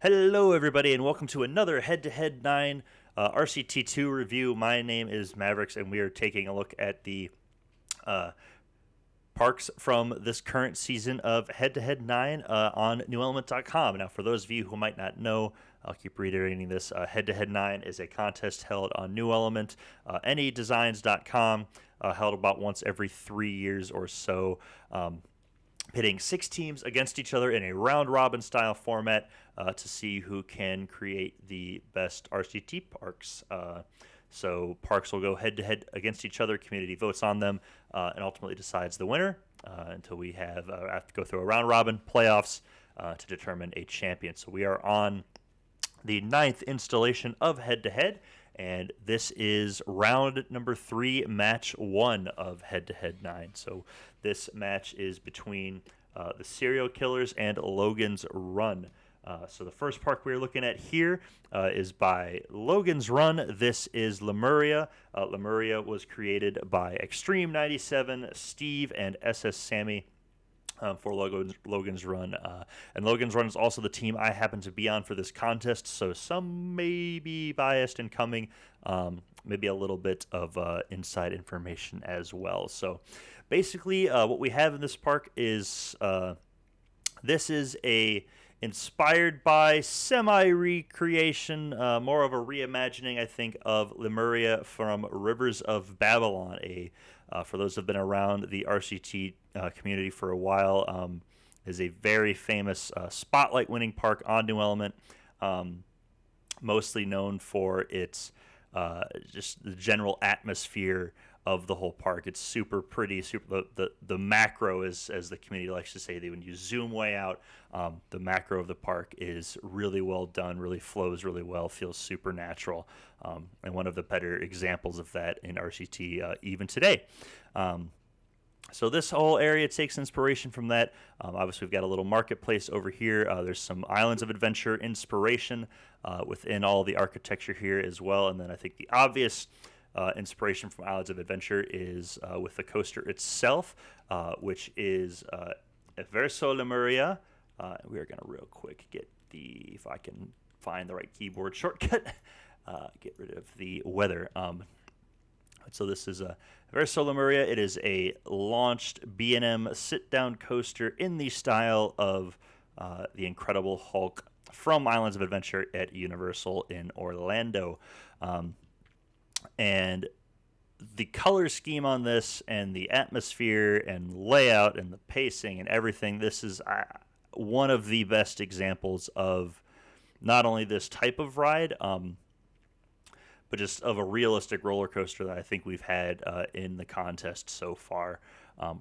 Hello, everybody, and welcome to another Head-2-Head-9 RCT2 review. My name is Mavericks, and we are taking a look at the uh, parks from this current season of Head-2-Head-9 on newelement.com. Now, for those of you who might not know, I'll keep reiterating this. Head-2-Head-9 is a contest held on New Element, nedesigns.com, held about once every 3 years or so. Pitting 6 teams against each other in a round-robin style format to see who can create the best RCT parks. So parks will go head-to-head against each other, community votes on them, and ultimately decides the winner until we have to go through a round-robin playoffs to determine a champion. So we are on the 9th installation of Head-to-Head, and this is round number 3, match 1 of Head-to-Head-9. So this match is between the Serial Killers and Logan's Run. So the first park we're looking at here is by Logan's Run. This is Lemuria. Lemuria was created by Extreme 97, Steve, and SS Sammy. For Logan's Run. And Logan's Run is also the team I happen to be on for this contest, so some may be biased in coming, maybe a little bit of inside information as well. So basically what we have in this park is this is a inspired by semi-recreation, more of a reimagining, I think, of Lemuria from Rivers of Babylon, for those who have been around the RCT community for a while, is a very famous spotlight-winning park on New Element, mostly known for its just the general atmosphere of the whole park. It's super pretty. The macro is, as the community likes to say, when you zoom way out, the macro of the park is really well done, really flows really well, feels super natural, and one of the better examples of that in RCT even today. So this whole area takes inspiration from that. Obviously, we've got a little marketplace over here. There's some Islands of Adventure inspiration within all the architecture here as well. And then I think the obvious inspiration from Islands of Adventure is with the coaster itself, which is Verso Lemuria. We are going to real quick get if I can find the right keyboard shortcut, get rid of the weather. So this is a Verso Lemuria. It is a launched B&M sit-down coaster in the style of the Incredible Hulk from Islands of Adventure at Universal in Orlando. And the color scheme on this and the atmosphere and layout and the pacing and everything, this is one of the best examples of not only this type of ride, but just of a realistic roller coaster that I think we've had in the contest so far.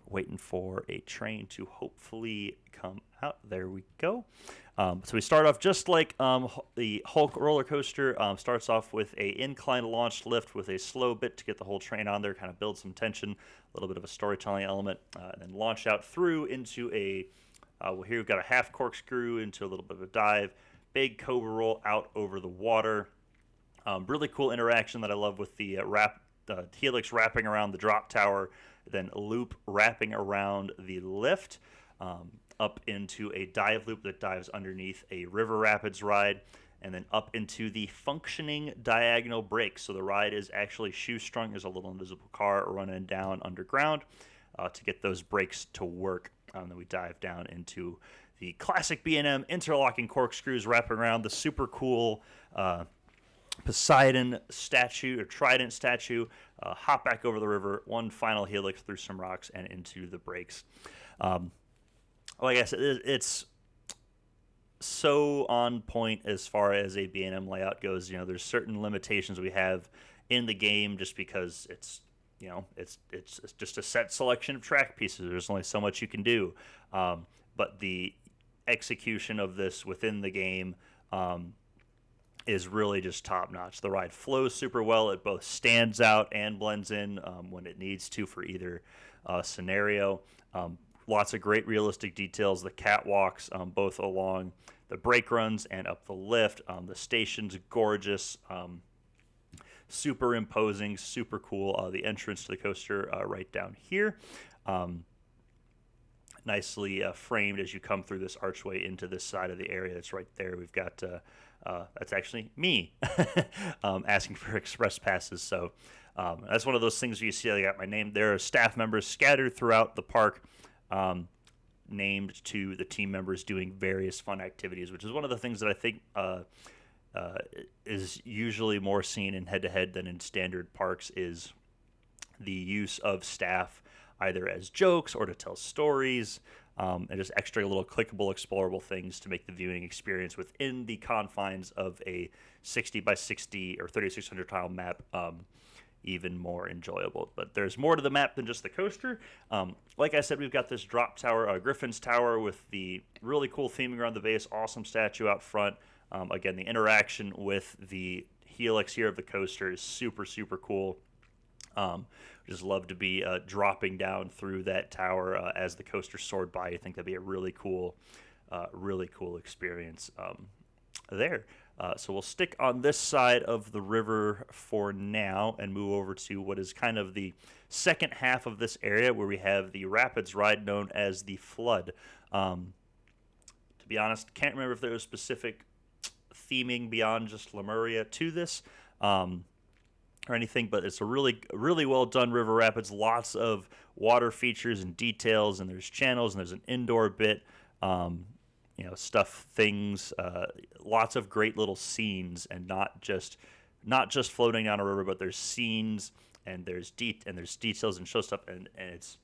Waiting for a train to hopefully come out. There we go. So we start off just like the Hulk roller coaster. Starts off with a incline launch lift with a slow bit to get the whole train on there, kind of build some tension, a little bit of a storytelling element, and then launch out through into a, here we've got a half corkscrew into a little bit of a dive, big cobra roll out over the water. Really cool interaction that I love with the helix wrapping around the drop tower, then loop wrapping around the lift, up into a dive loop that dives underneath a river rapids ride, and then up into the functioning diagonal brakes. So the ride is actually shoestrung. There's a little invisible car running down underground to get those brakes to work. Then we dive down into the classic B&M interlocking corkscrews wrapping around the super cool Poseidon statue or trident statue, hop back over the river, one final helix through some rocks and into the brakes. Like I said, it's so on point as far as a B&M layout goes. You know, there's certain limitations we have in the game just because it's just a set selection of track pieces. There's only so much you can do. But the execution of this within the game is really just top notch. The ride flows super well. It both stands out and blends in when it needs to for either scenario. Lots of great realistic details. The catwalks, both along the brake runs and up the lift. The station's gorgeous, super imposing, super cool. The entrance to the coaster right down here. nicely framed as you come through this archway into this side of the area. That's right there. We've got that's actually me asking for express passes. So that's one of those things where you see I got my name. There are staff members scattered throughout the park, named to the team members doing various fun activities, which is one of the things that I think is usually more seen in head-to-head than in standard parks, is the use of staff either as jokes or to tell stories, and just extra little clickable, explorable things to make the viewing experience within the confines of a 60 by 60 or 3,600 tile map even more enjoyable. But there's more to the map than just the coaster. Like I said, we've got this drop tower, Griffin's Tower, with the really cool theming around the base, awesome statue out front. Again, the interaction with the helix here of the coaster is super, super cool. Just love to be dropping down through that tower as the coaster soared by. I think that'd be a really cool experience there. So we'll stick on this side of the river for now and move over to what is kind of the second half of this area, where we have the Rapids ride known as the Flood. To be honest, can't remember if there was specific theming beyond just Lemuria to this or anything, but it's a really, really well done river rapids. Lots of water features and details, and there's channels, and there's an indoor bit. Things, lots of great little scenes, and not just floating down a river, but there's scenes, and there's details and show stuff, and it's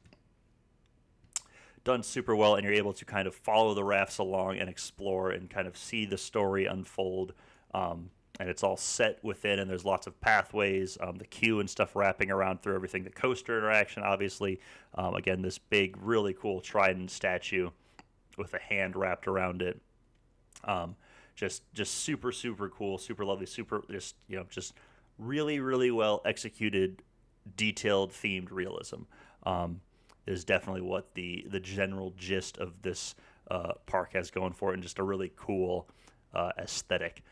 done super well, and you're able to kind of follow the rafts along and explore and kind of see the story unfold. And it's all set within, and there's lots of pathways, the queue and stuff wrapping around through everything. The coaster interaction, obviously. Again, this big, really cool trident statue with a hand wrapped around it. Just super, super cool, super lovely, just really, really well executed, detailed, themed realism. Is definitely what the general gist of this park has going for it, and just a really cool aesthetic.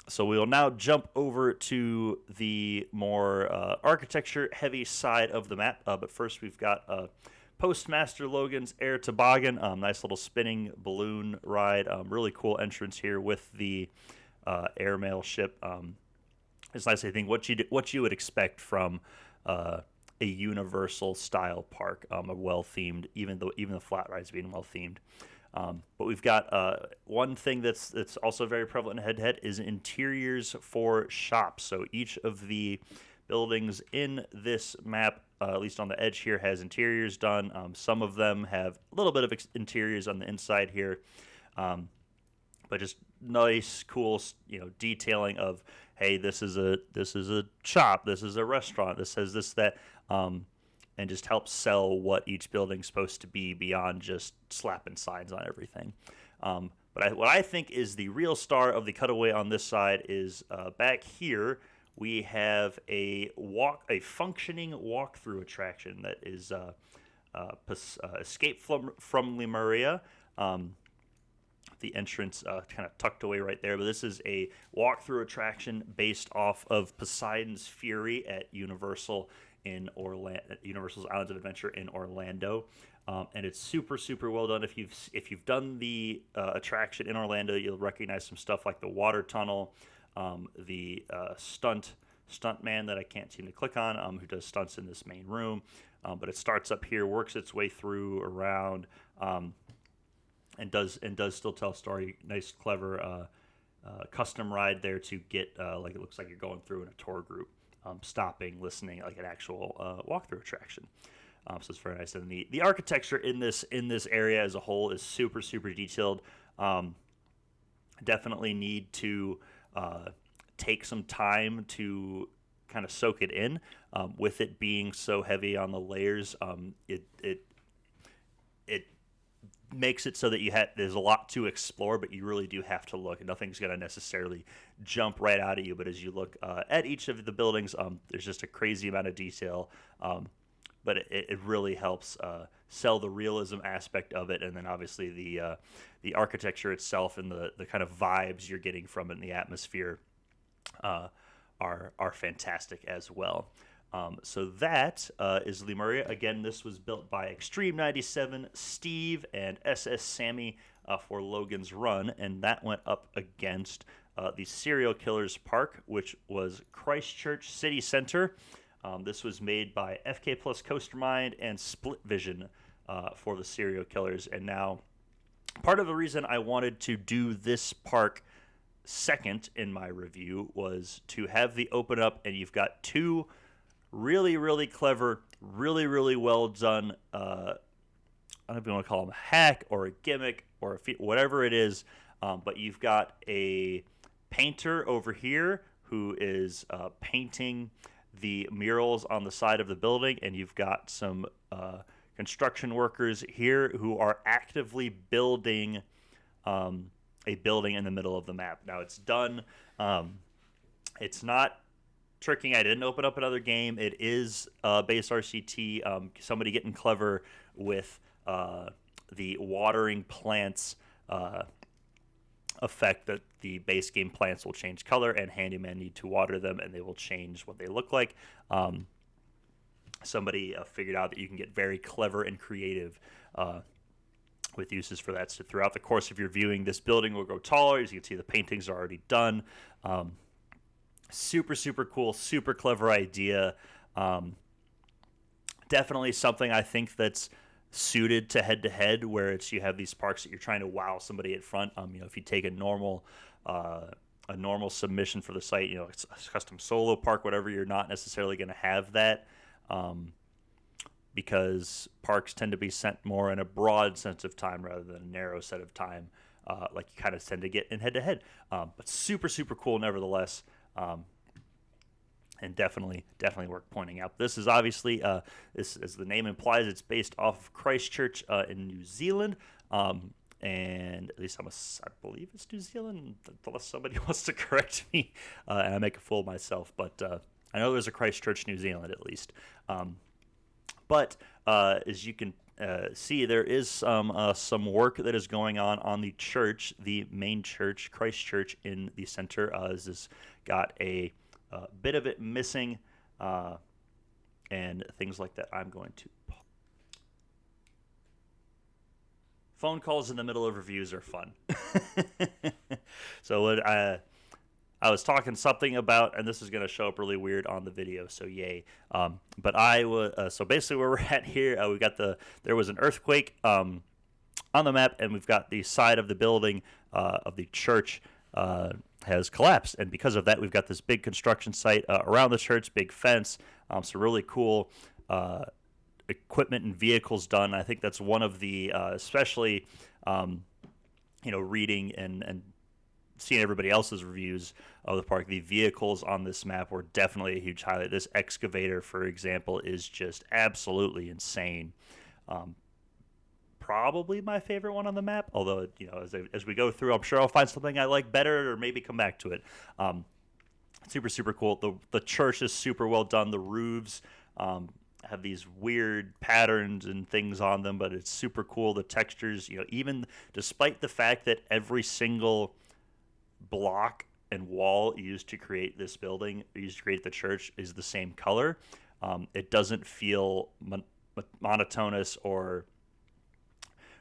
So we will now jump over to the more architecture-heavy side of the map. But first, we've got Postmaster Logan's Air Toboggan. Nice little spinning balloon ride. Really cool entrance here with the airmail ship. It's nice, I think, what you would expect from a Universal-style park, a well-themed, even the flat rides being well-themed. But we've got one thing that's also very prevalent in Head-to-Head is interiors for shops. So each of the buildings in this map, at least on the edge here, has interiors done. Some of them have a little bit of interiors on the inside here, but just nice, cool, detailing of, hey, this is a shop, this is a restaurant, this has this, that. And just help sell what each building's supposed to be beyond just slapping signs on everything. But what I think is the real star of the cutaway on this side is back here. We have a functioning walkthrough attraction that is Escape from Lemuria. The entrance kind of tucked away right there, but this is a walkthrough attraction based off of Poseidon's Fury at Universal's Islands of Adventure in Orlando, and it's super, super well done. If you've done the attraction in Orlando, you'll recognize some stuff like the water tunnel, the stunt man that I can't seem to click on, who does stunts in this main room, but it starts up here, works its way through around, and does still tell a story. Nice, clever custom ride there to get like it looks like you're going through in a tour group. Stopping, listening, like an actual walkthrough attraction. So it's very nice. And the architecture in this area as a whole is super, super detailed. Definitely need to take some time to kind of soak it in. With it being so heavy on the layers, it makes it so that there's a lot to explore, but you really do have to look. Nothing's going to necessarily jump right out at you, but as you look at each of the buildings, there's just a crazy amount of detail, but it really helps sell the realism aspect of it, and then obviously the architecture itself and the kind of vibes you're getting from it and the atmosphere are fantastic as well. So that is Lemuria. Again, this was built by Extreme 97, Steve, and SS Sammy for Logan's Run, and that went up against the Serial Killers Park, which was Christchurch City Center. This was made by FK Plus Coastermind and Split Vision for the Serial Killers. And now, part of the reason I wanted to do this park second in my review was to have the open up, and you've got two really, really clever, really, really well done, I don't know if you want to call them a hack or a gimmick or whatever it is, but you've got a painter over here who is painting the murals on the side of the building, and you've got some construction workers here who are actively building a building in the middle of the map. Now it's done. It's not tricking. I didn't open up another game. It is base RCT. Somebody getting clever with the watering plants effect that the base game plants will change color, and handyman need to water them, and they will change what they look like. Somebody figured out that you can get very clever and creative with uses for that. So throughout the course of your viewing, this building will grow taller. As you can see, the paintings are already done. Super, super cool, super clever idea. Definitely something I think that's suited to head-to-head, where it's you have these parks that you're trying to wow somebody at front. If you take a normal submission for the site, it's a custom solo park, whatever, you're not necessarily going to have that. Because parks tend to be sent more in a broad sense of time rather than a narrow set of time, like you kind of tend to get in head-to-head. But super, super cool nevertheless, and definitely worth pointing out. This is obviously, as the name implies, it's based off of Christchurch in New Zealand, and at least I believe it's New Zealand, unless somebody wants to correct me and I make a fool of myself. But I know there's a Christchurch, New Zealand, at least. But as you can see, there is some work that is going on the church, the main church, Christchurch in the center. This has got a bit of it missing and things like that. I'm going to... Phone calls in the middle of reviews are fun. So I was talking something about, and this is going to show up really weird on the video, so yay. But I was so basically where we're at here, there was an earthquake on the map, and we've got the side of the building of the church has collapsed, and because of that, we've got this big construction site around the church, big fence, so really cool equipment and vehicles done. I think that's one of the, especially, reading and seeing everybody else's reviews of the park, the vehicles on this map were definitely a huge highlight. This excavator, for example, is just absolutely insane. Probably my favorite one on the map, although, as we go through, I'm sure I'll find something I like better or maybe come back to it. Super, super cool. The church is super well done. The roofs have these weird patterns and things on them, but it's super cool. The textures, even despite the fact that every single block and wall used to create this building, used to create the church, is the same color. It doesn't feel monotonous or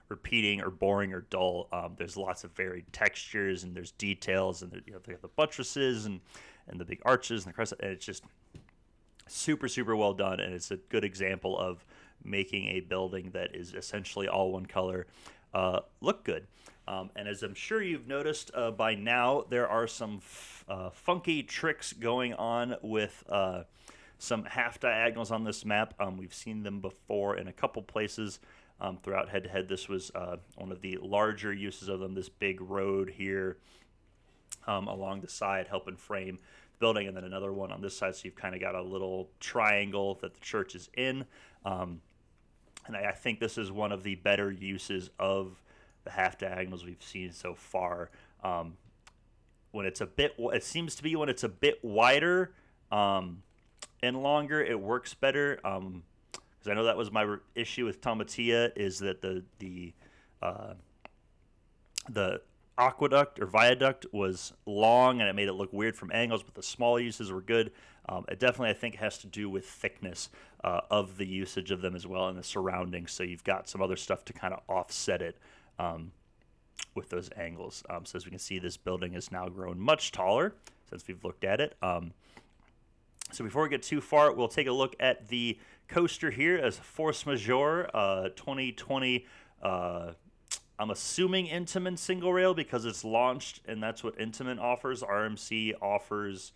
repeating or boring or dull. There's lots of varied textures, and there's details, and they have the buttresses and the big arches and the crest, and it's just super, super well done, and it's a good example of making a building that is essentially all one color look good. And as I'm sure you've noticed by now, there are some funky tricks going on with some half diagonals on this map. We've seen them before in a couple places throughout head-to-head. This was one of the larger uses of them, this big road here along the side helping frame the building, and then another one on this side, so you've kind of got a little triangle that the church is in. And I think this is one of the better uses of the half diagonals we've seen so far. When it's it seems to be when it's a bit wider and longer, it works better. Because I know that was my issue with Tomatia, is that the aqueduct or viaduct was long and it made it look weird from angles, but the small uses were good. It definitely, I think, has to do with thickness of the usage of them as well and the surroundings. So you've got some other stuff to kind of offset it with those angles. So as we can see, this building has now grown much taller since we've looked at it. So before we get too far, we'll take a look at the coaster here as Force Majeure 2020. I'm assuming Intamin single rail because it's launched, and that's what Intamin offers. RMC offers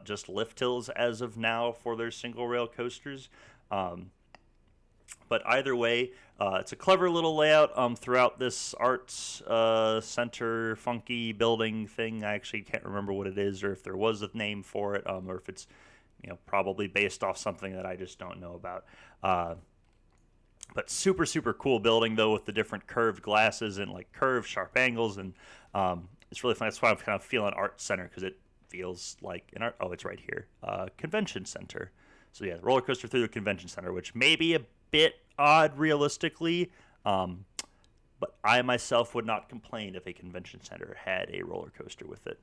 just lift hills as of now for their single rail coasters. But either way, it's a clever little layout throughout this arts center funky building thing. I actually can't remember what it is or if there was a name for it or if it's probably based off something that I just don't know about. But super, super cool building, though, with the different curved glasses and, like, curved, sharp angles. And it's really fun. That's why I'm kind of feeling art center, because it feels like an art. Oh, it's right here. Convention center. So, yeah, roller coaster through the convention center, which may be a bit odd realistically. But I myself would not complain if a convention center had a roller coaster with it.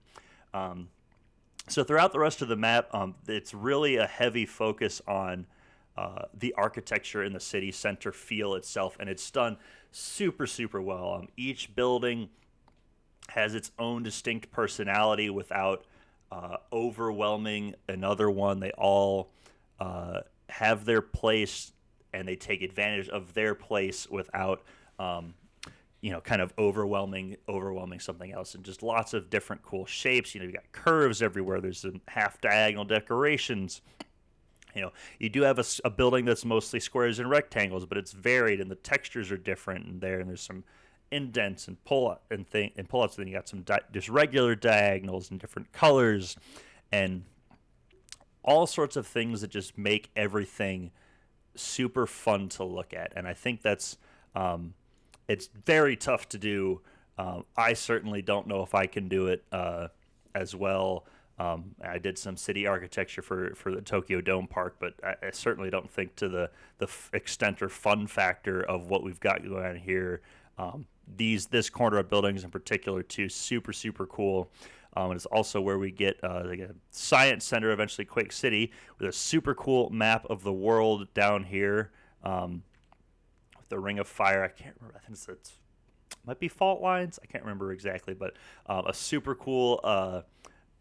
So throughout the rest of the map, it's really a heavy focus on the architecture in the city center feel itself, and it's done super, super well. Each building has its own distinct personality without overwhelming another one. They all have their place, and they take advantage of their place without kind of overwhelming something else, and just lots of different cool shapes. You got curves everywhere. There's some half diagonal decorations. You do have a building that's mostly squares and rectangles, but it's varied and the textures are different in there. And there's some indents and pull-outs. And then you got some just regular diagonals and different colors and all sorts of things that just make everything super fun to look at. And I think that's it's very tough to do. I certainly don't know if I can do it as well. I did some city architecture for the Tokyo Dome Park, but I certainly don't think to the extent or fun factor of what we've got going on here. This corner of buildings in particular, too, super, super cool. And it's also where we get a science center, eventually Quake City, with a super cool map of the world down here. With the Ring of Fire, I can't remember. I think it might be fault lines. I can't remember exactly, but a super cool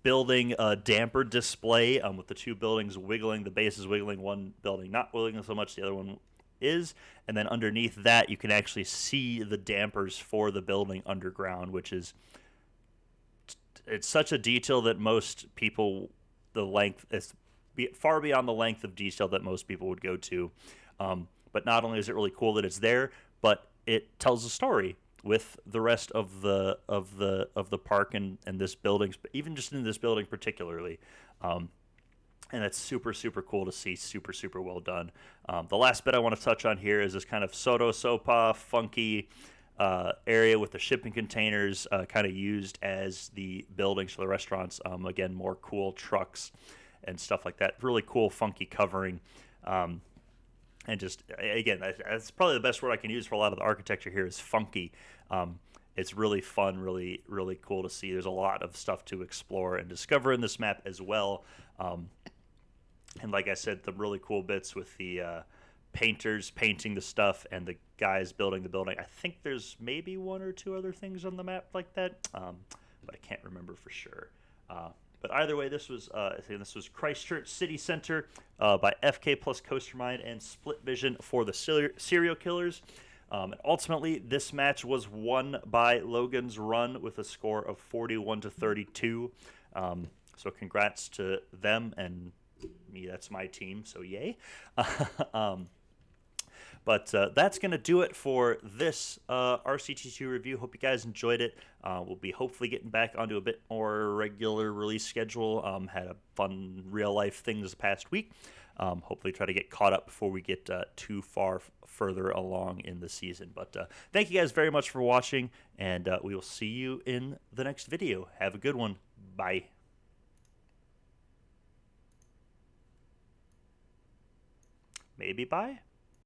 building damper display with the two buildings wiggling. The base is wiggling, one building not wiggling so much, the other one is. And then underneath that, you can actually see the dampers for the building underground, which is it's such a detail that most people, the length is far beyond the length of detail that most people would go to. But not only is it really cool that it's there, but it tells a story with the rest of the park and this building, even just in this building particularly. And that's super, super cool to see. Super, super well done. The last bit I want to touch on here is this kind of soto sopa funky area with the shipping containers kind of used as the buildings for the restaurants. Again, more cool trucks and stuff like that. Really cool, funky covering. And just, again, that's probably the best word I can use for a lot of the architecture here is funky. It's really fun, really, really cool to see. There's a lot of stuff to explore and discover in this map as well. And like I said, the really cool bits with the painters painting the stuff and the guys building the building. I think there's maybe one or two other things on the map like that, but I can't remember for sure. But either way, this was Christchurch City Center by FK plus Coastermind and Split Vision for the Serial Killers. And ultimately, this match was won by Logan's Run with a score of 41-32. So congrats to them and me. That's my team, so yay. But that's going to do it for this RCT2 review. Hope you guys enjoyed it. We'll be hopefully getting back onto a bit more regular release schedule. Had a fun real-life thing this past week. Hopefully try to get caught up before we get too far further along in the season. But thank you guys very much for watching, and we will see you in the next video. Have a good one. Bye. Maybe bye?